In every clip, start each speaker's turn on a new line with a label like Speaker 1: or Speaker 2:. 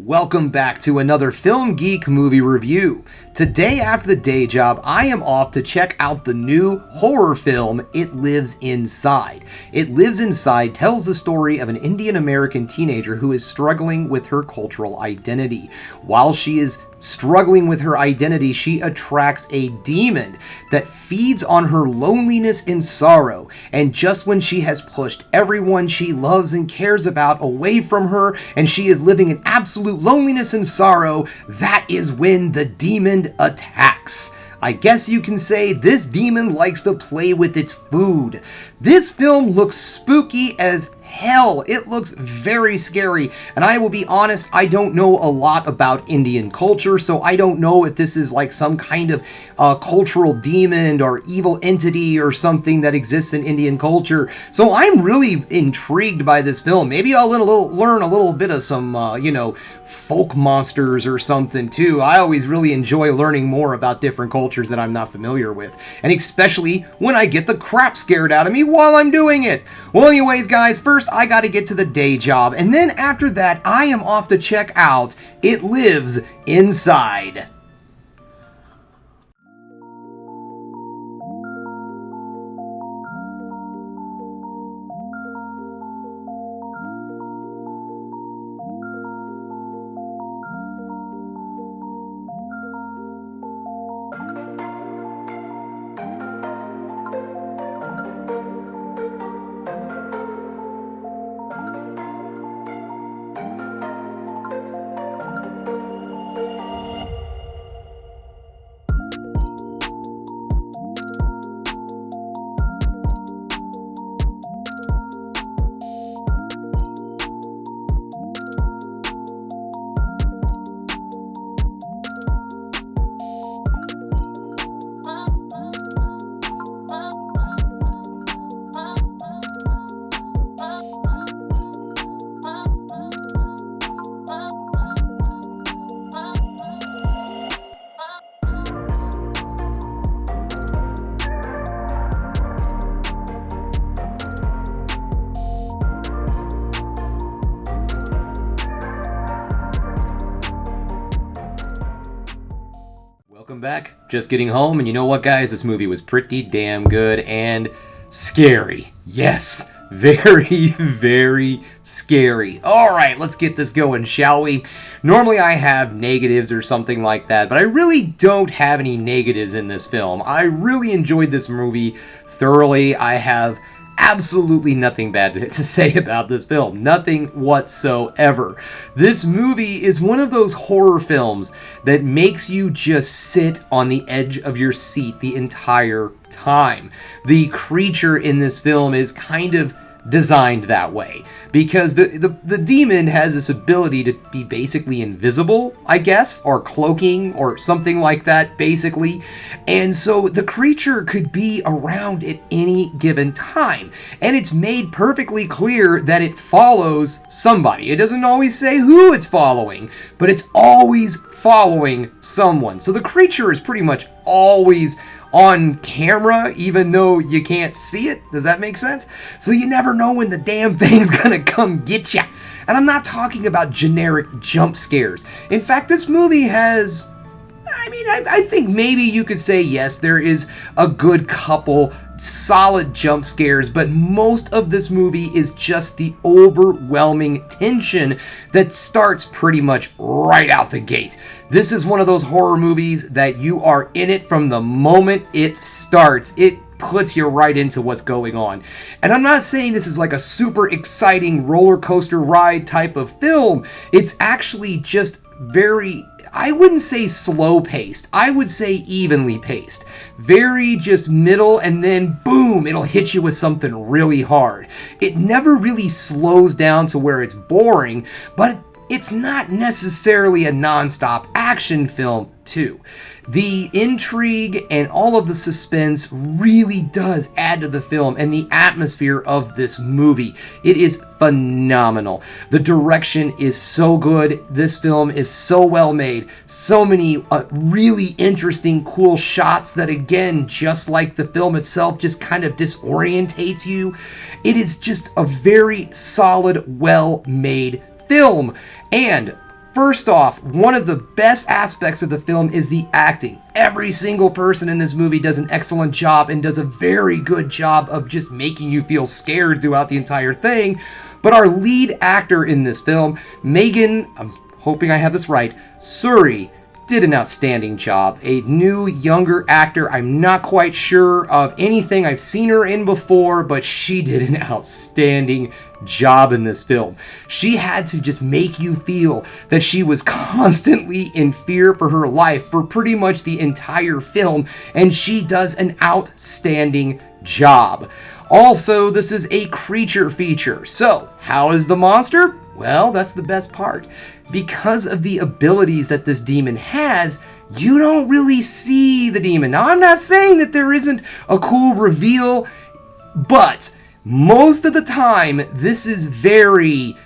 Speaker 1: Welcome back to another Film Geek movie review. Today, after the day job, I am off to check out the new horror film, It Lives Inside. It Lives Inside tells the story of an Indian American teenager who is struggling with her cultural identity. While she is struggling with her identity, she attracts a demon that feeds on her loneliness and sorrow. And just when she has pushed everyone she loves and cares about away from her, and she is living in absolute loneliness and sorrow, that is when the demon attacks. I guess you can say this demon likes to play with its food. This film looks spooky as hell. It looks very scary, and I will be honest, I don't know a lot about Indian culture, so I don't know if this is like some kind of cultural demon or evil entity or something that exists in Indian culture. So I'm really intrigued by this film. Maybe I'll learn a little bit of some, folk monsters or something too. I always really enjoy learning more about different cultures that I'm not familiar with, and especially when I get the crap scared out of me while I'm doing it. Well, anyways, guys, first I gotta get to the day job, and then after that, I am off to check out It Lives Inside. Welcome back. Just getting home, and you know what, guys? This movie was pretty damn good and scary. Yes, very, very scary. Alright, let's get this going, shall we? Normally I have negatives or something like that, but I really don't have any negatives in this film. I really enjoyed this movie thoroughly. I have absolutely nothing bad to say about this film. Nothing whatsoever. This movie is one of those horror films that makes you just sit on the edge of your seat the entire time. The creature in this film is kind of designed that way because the demon has this ability to be basically invisible, I guess, or cloaking or something like that, basically. And so the creature could be around at any given time, and it's made perfectly clear that it follows somebody. It doesn't always say who it's following, but it's always following someone. So the creature is pretty much always on camera, even though you can't see it. Does that make sense? So you never know when the damn thing's gonna come get ya. And I'm not talking about generic jump scares. In fact, this movie has, I think maybe you could say, yes, there is a good couple solid jump scares, but most of this movie is just the overwhelming tension that starts pretty much right out the gate. This is one of those horror movies that you are in it from the moment it starts. It puts you right into what's going on. And I'm not saying this is like a super exciting roller coaster ride type of film. It's actually just very, I wouldn't say slow paced. I would say evenly paced. Very just middle, and then boom, it'll hit you with something really hard. It never really slows down to where it's boring, but it's not necessarily a non-stop action film too. The intrigue and all of the suspense really does add to the film and the atmosphere of this movie. It is phenomenal. The direction is so good. This film is so well made. So many really interesting, cool shots that, again, just like the film itself, just kind of disorientates you. It is just a very solid, well-made film. And First off, one of the best aspects of the film is the acting. Every single person in this movie does an excellent job and does a very good job of just making you feel scared throughout the entire thing. But our lead actor in this film, Megan, I'm hoping I have this right, Suri, did an outstanding job. A new, younger actor. I'm not quite sure of anything I've seen her in before, but she did an outstanding job in this film. She had to just make you feel that she was constantly in fear for her life for pretty much the entire film, and she does an outstanding job. Also, this is a creature feature. So, how is the monster? Well, that's the best part. Because of the abilities that this demon has, you don't really see the demon. Now, I'm not saying that there isn't a cool reveal, but most of the time, this is very,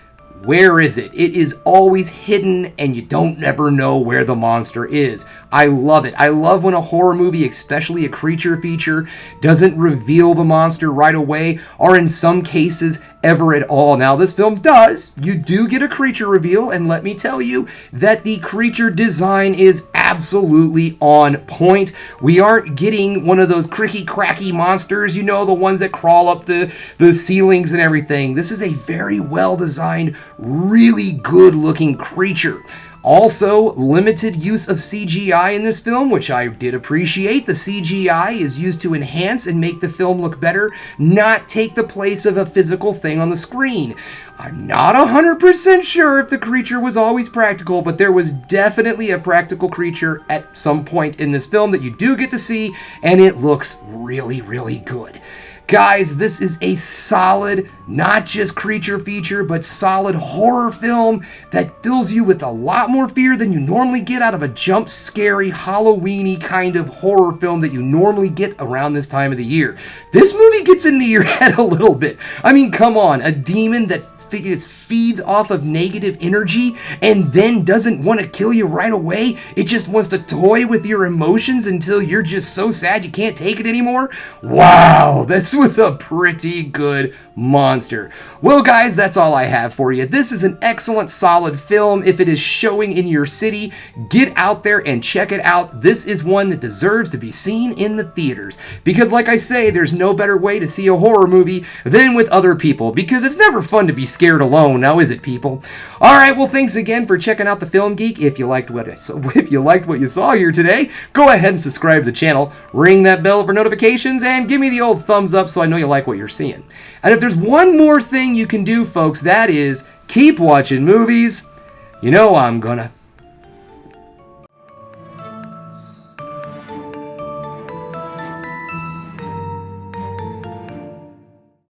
Speaker 1: where is it? It is always hidden and you don't ever know where the monster is. I love it. I love when a horror movie, especially a creature feature, doesn't reveal the monster right away, or in some cases, ever at all. Now, this film does. You do get a creature reveal, and let me tell you that the creature design is absolutely on point. We aren't getting one of those cricky cracky monsters, you know, the ones that crawl up the ceilings and everything. This is a very well designed, really good looking creature. Also, limited use of CGI in this film, which I did appreciate. The CGI is used to enhance and make the film look better, not take the place of a physical thing on the screen. I'm not 100% sure if the creature was always practical, but there was definitely a practical creature at some point in this film that you do get to see, and it looks really, really good. Guys, this is a solid, not just creature feature, but solid horror film that fills you with a lot more fear than you normally get out of a jump scary, Halloween-y kind of horror film that you normally get around this time of the year. This movie gets into your head a little bit. I mean, come on, a demon that feeds off of negative energy and then doesn't want to kill you right away. It just wants to toy with your emotions until you're just so sad you can't take it anymore. Wow, this was a pretty good monster. Well, guys, that's all I have for you. This is an excellent, solid film. If it is showing in your city, get out there and check it out. This is one that deserves to be seen in the theaters. Because, like I say, there's no better way to see a horror movie than with other people. Because it's never fun to be scared alone, now is it, people? All right, well, thanks again for checking out the Film Geek. If you liked what you saw here today, go ahead and subscribe to the channel, ring that bell for notifications, and give me the old thumbs up so I know you like what you're seeing. And if there's one more thing you can do, folks, that is keep watching movies. You know I'm gonna.